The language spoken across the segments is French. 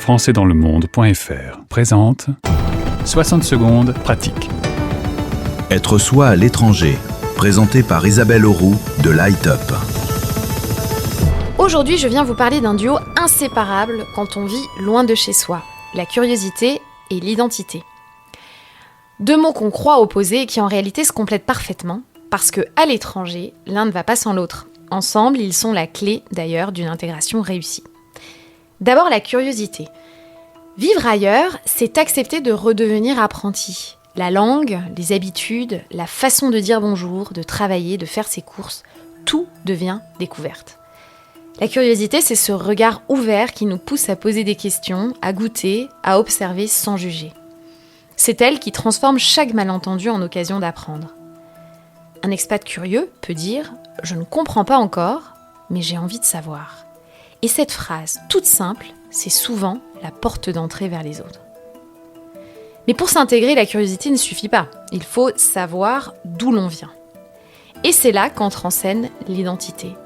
françaisdanslemonde.fr présente 60 secondes pratiques. Être soi à l'étranger, présenté par Isabelle Auroux de Light Up. Aujourd'hui, je viens vous parler d'un duo inséparable quand on vit loin de chez soi, la curiosité et l'identité. Deux mots qu'on croit opposés et qui en réalité se complètent parfaitement, parce qu'à l'étranger, l'un ne va pas sans l'autre. Ensemble, ils sont la clé d'ailleurs d'une intégration réussie. D'abord, la curiosité. Vivre ailleurs, c'est accepter de redevenir apprenti. La langue, les habitudes, la façon de dire bonjour, de travailler, de faire ses courses, tout devient découverte. La curiosité, c'est ce regard ouvert qui nous pousse à poser des questions, à goûter, à observer sans juger. C'est elle qui transforme chaque malentendu en occasion d'apprendre. Un expat curieux peut dire « Je ne comprends pas encore, mais j'ai envie de savoir ». Et cette phrase, toute simple, c'est souvent la porte d'entrée vers les autres. Mais pour s'intégrer, la curiosité ne suffit pas. Il faut savoir d'où l'on vient. Et c'est là qu'entre en scène l'identité.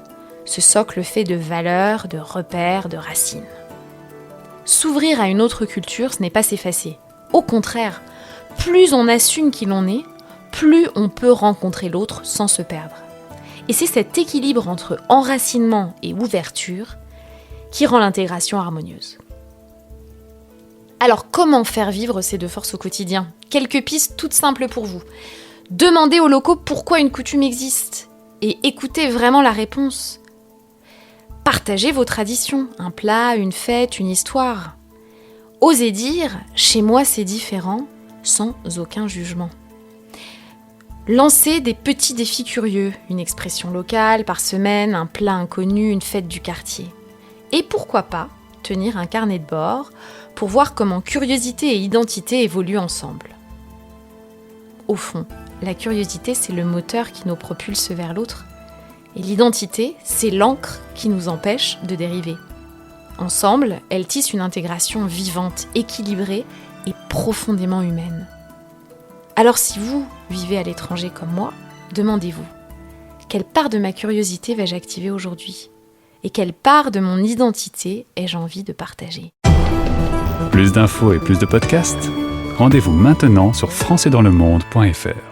Ce socle fait de valeurs, de repères, de racines. S'ouvrir à une autre culture, ce n'est pas s'effacer. Au contraire, plus on assume qui l'on est, plus on peut rencontrer l'autre sans se perdre. Et c'est cet équilibre entre enracinement et ouverture qui rend l'intégration harmonieuse. Alors comment faire vivre ces deux forces au quotidien ? Quelques pistes toutes simples pour vous. Demandez aux locaux pourquoi une coutume existe et écoutez vraiment la réponse. Partagez vos traditions, un plat, une fête, une histoire. Osez dire « chez moi c'est différent » sans aucun jugement. Lancez des petits défis curieux, une expression locale par semaine, un plat inconnu, une fête du quartier. Et pourquoi pas tenir un carnet de bord pour voir comment curiosité et identité évoluent ensemble. Au fond, la curiosité, c'est le moteur qui nous propulse vers l'autre, et l'identité, c'est l'encre qui nous empêche de dériver. Ensemble, elles tissent une intégration vivante, équilibrée et profondément humaine. Alors si vous vivez à l'étranger comme moi, demandez-vous, quelle part de ma curiosité vais-je activer aujourd'hui ? Et quelle part de mon identité ai-je envie de partager ? Plus d'infos et plus de podcasts ? Rendez-vous maintenant sur françaisdanslemonde.fr.